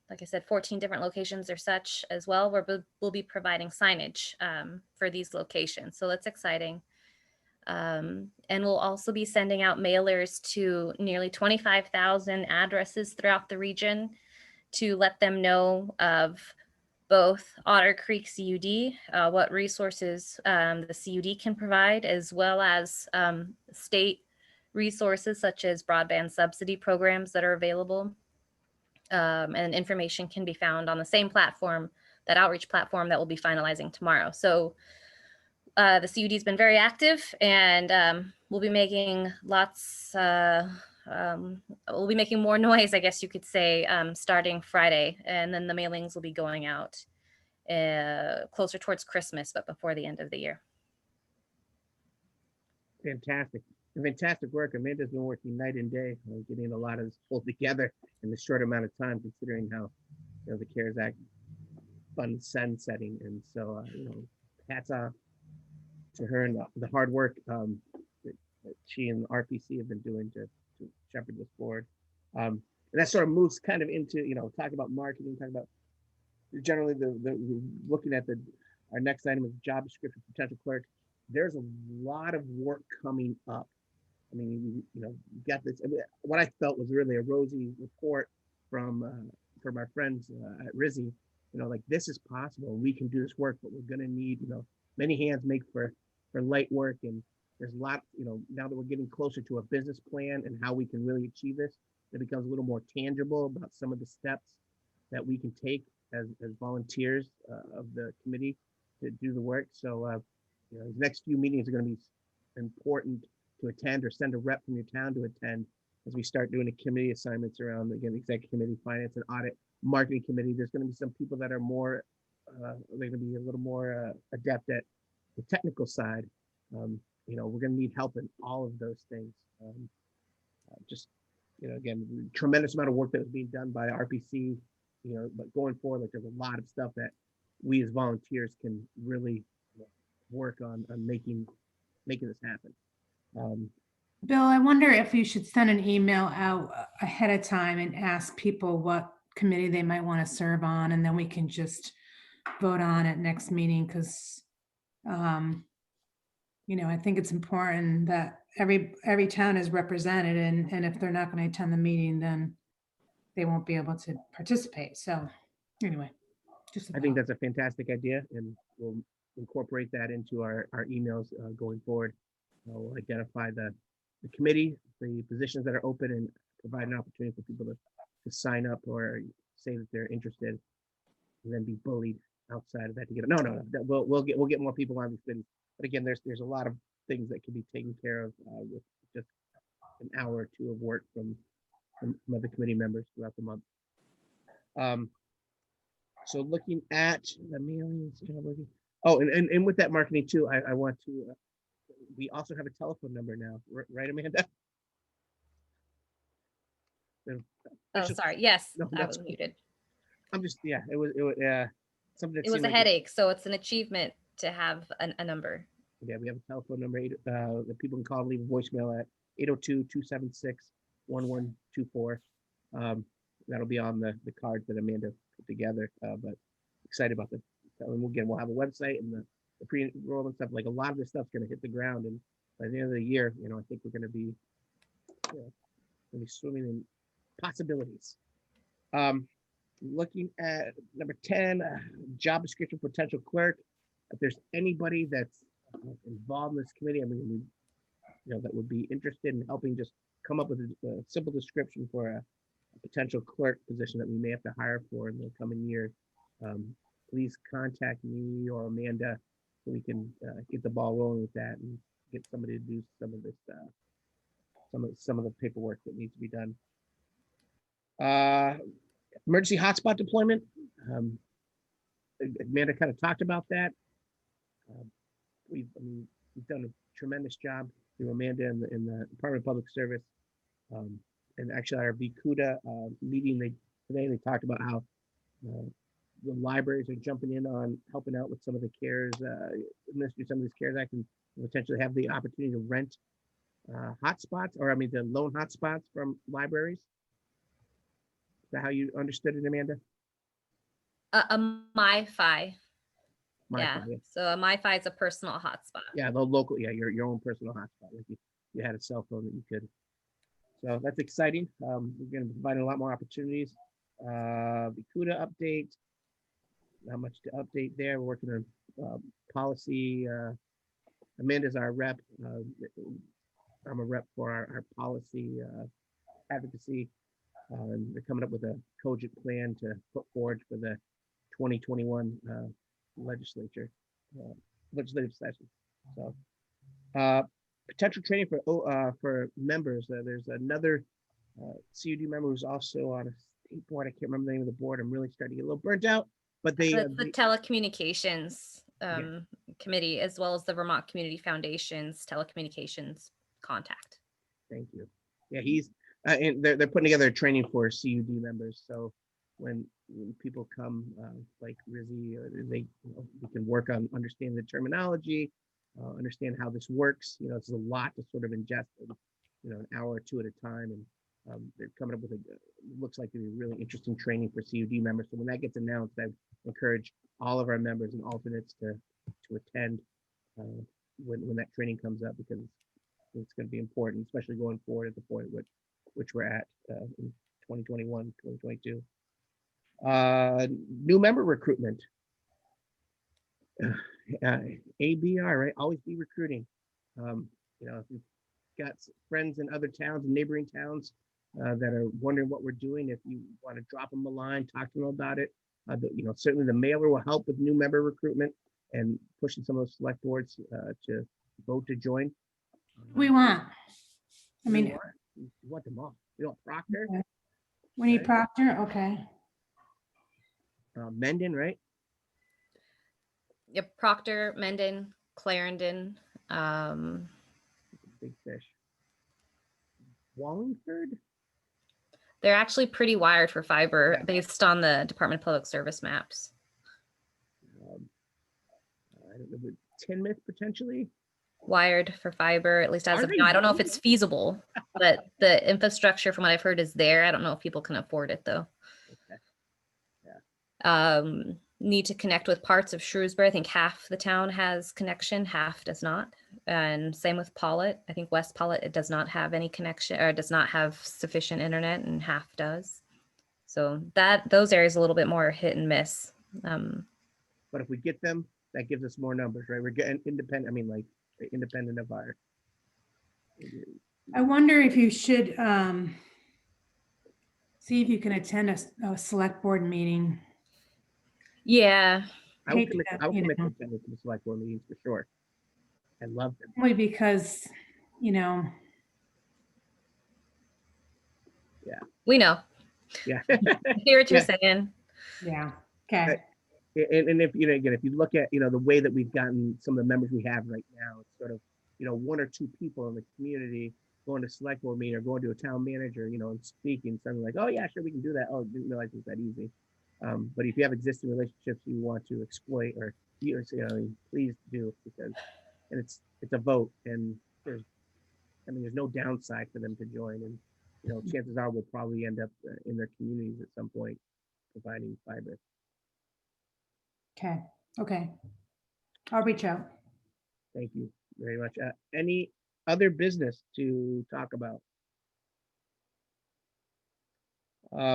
like I said, 14 different locations or such as well, where we'll be providing signage for these locations. So that's exciting. And we'll also be sending out mailers to nearly 25,000 addresses throughout the region to let them know of both Otter Creek CUD, what resources the CUD can provide, as well as state resources such as broadband subsidy programs that are available. And information can be found on the same platform, that outreach platform that we'll be finalizing tomorrow. So the CUD has been very active, and we'll be making we'll be making more noise, I guess you could say, starting Friday, and then the mailings will be going out closer towards Christmas, but before the end of the year. Fantastic. Fantastic work. Amanda's been working night and day, getting a lot of this pulled together in the short amount of time, considering how the CARES Act fund sunsetting. And so, hats off to her and the hard work that she and the RPC have been doing to shepherd this forward. And that sort of moves kind of into, talking about marketing, talking about generally the looking at our next item is job description for potential clerk. There's a lot of work coming up. I mean, you got this. What I felt was really a rosy report from our friends at RISI. Like, this is possible. We can do this work, but we're going to need, many hands make for light work. And there's a lot, now that we're getting closer to a business plan and how we can really achieve this, it becomes a little more tangible about some of the steps that we can take as volunteers of the committee to do the work. So, the next few meetings are going to be important to attend, or send a rep from your town to attend, as we start doing the committee assignments around, again, executive committee, finance and audit, marketing committee. There's going to be some people that are more, they're going to be a little more adept at the technical side. We're going to need help in all of those things. Again, tremendous amount of work that was being done by RPC, but going forward, like, there's a lot of stuff that we as volunteers can really work on making this happen. Bill, I wonder if you should send an email out ahead of time and ask people what committee they might want to serve on, and then we can just vote on it next meeting, because I think it's important that every town is represented, and if they're not going to attend the meeting, then they won't be able to participate. So anyway, I think that's a fantastic idea, and we'll incorporate that into our emails going forward. We'll identify the committee, the positions that are open, and provide an opportunity for people to sign up or say that they're interested, and then be bullied outside of that to get it. No. We'll get more people on this committee. But again, there's a lot of things that can be taken care of with just an hour or two of work from other committee members throughout the month. So looking at the mailings, and with that marketing too, I want to. We also have a telephone number now, right, Amanda? Oh, sorry. Yes, No, I that's was muted. I'm just, yeah, it was something that It was seemed a like headache, so it's an achievement to have a number. Yeah, we have a telephone number that people can call and leave a voicemail at 802-276-1124. That'll be on the cards that Amanda put together, but excited about we'll have a website and the pre-enrollment stuff. Like, a lot of this stuff's going to hit the ground, and by the end of the year, I think we're going to be swimming in possibilities. Looking at number 10, job description potential clerk. If there's anybody that's involved in this committee, that would be interested in helping just come up with a simple description for potential clerk position that we may have to hire for in the coming year, please contact me or Amanda so we can get the ball rolling with that and get somebody to do some of this, some of the paperwork that needs to be done. Emergency hotspot deployment. Amanda kind of talked about that. We've done a tremendous job through Amanda in the Department of Public Service. And actually our VCUDA meeting today, they talked about how the libraries are jumping in on helping out with some of the CARES, administer some of these CARES Act and potentially have the opportunity to rent hotspots, or I mean, to loan hotspots from libraries. Is that how you understood it, Amanda? A MiFi. Yeah. MiFi, So a MiFi is a personal hotspot. yeah, the local, yeah, your own personal hotspot. Like you had a cell phone that you could. So that's exciting. We're going to be providing a lot more opportunities. VCUDA update. Not much to update there. We're working on policy. Amanda's our rep. I'm a rep for our policy advocacy. And they're coming up with a cogent plan to put forward for the 2021 legislative session. So potential training for members. There's another CUD member who's also on a state board. I can't remember the name of the board. I'm really starting to get a little burnt out. But they That's the telecommunications committee, as well as the Vermont Community Foundation's telecommunications contact. Thank you. Yeah, he's and they're putting together a training for CUD members. So when people come like Rizzy, we can work on understanding the terminology, understand how this works. It's a lot to sort of ingest in, an hour or two at a time. And they're coming up with looks like a really interesting training for CUD members. So when that gets announced, I encourage all of our members and alternates to attend when that training comes up, because it's going to be important, especially going forward at the point which we're at in 2021, 2022. New member recruitment. ABR, right? Always be recruiting. If you've got friends in other towns and neighboring towns that are wondering what we're doing, if you want to drop them a line, talk to them about it. Certainly the mailer will help with new member recruitment and pushing some of those select boards to vote to join. We want. I We mean, want them all. We want Proctor, okay. We need Proctor. Okay. Mendon, right? Yep, Proctor, Mendon, Clarendon. Big fish. Wallingford. They're actually pretty wired for fiber Yeah. based on the Department of Public Service maps. I don't know, but Tinmouth potentially. Wired for fiber, at least as Are of they now. I don't know if really? it's feasible, but the infrastructure, from what I've heard, is there. I don't know if people can afford it though. Okay. Need to connect with parts of Shrewsbury. I think half the town has connection, half does not. And same with Pollitt. I think West Pollitt, it does not have any connection, or does not have sufficient internet, and half does. So those areas a little bit more hit and miss. But if we get them, that gives us more numbers, right? We're getting independent. I mean, like independent of our. I wonder if you should see if you can attend a select board meeting. Yeah, I will Hate commit. that, I will you commit to know. attending the select board meetings for sure. I love them. Only because, we know. Yeah. I hear what you're Yeah. saying. yeah, okay. And if again, if you look at the way that we've gotten some of the members we have right now, it's sort of one or two people in the community going to select board meeting or going to a town manager, and speaking something like, oh yeah, sure, we can do that. Oh, didn't realize it was that easy. But if you have existing relationships you want to exploit, or please do, because it's a vote, and there's no downside for them to join, and chances are we'll probably end up in their communities at some point providing fiber. Okay. I'll reach out. Thank you very much. Any other business to talk about?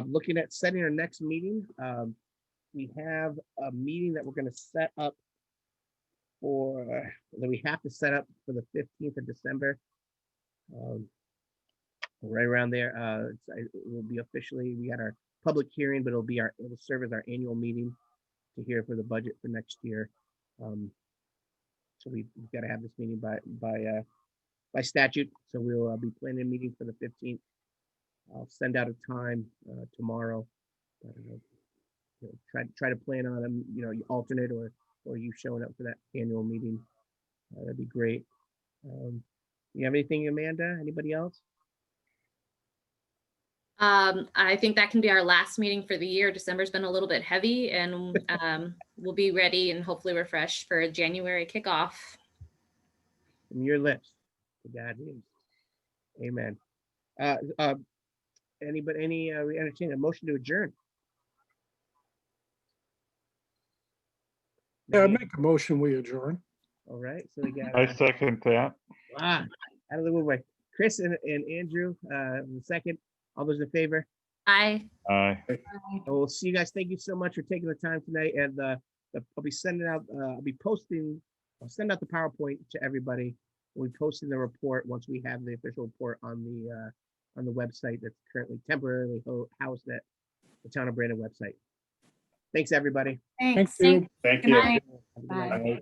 Looking at setting our next meeting, we have a meeting that we're going to set up that we have to set up for the 15th of December. right around there. It will be officially, we had our public hearing, but it'll serve as our annual meeting to hear for the budget for next year. So we've got to have this meeting by statute. So we'll be planning a meeting for the 15th. I'll send out a time tomorrow. Try to plan on them, you alternate or you showing up for that annual meeting. That'd be great. You have anything, Amanda? Anybody else? I think that can be our last meeting for the year. December's been a little bit heavy, and we'll be ready and hopefully refreshed for a January kickoff. From your lips to God's ears. Amen. We entertain a motion to adjourn. Yeah, I make a motion, we adjourn. All right, so we got I second that. out of the way. Chris and Andrew, the second. All those in favor? Aye. Aye. We'll see you guys. Thank you so much for taking the time tonight. And I'll be sending out. I'll send out the PowerPoint to everybody. We'll be posting the report once we have the official report on the website that's currently temporarily housed at the Town of Brandon website. Thanks, everybody. Thanks. Thank you. Thank Good you. night. Have a good night. Bye. Bye.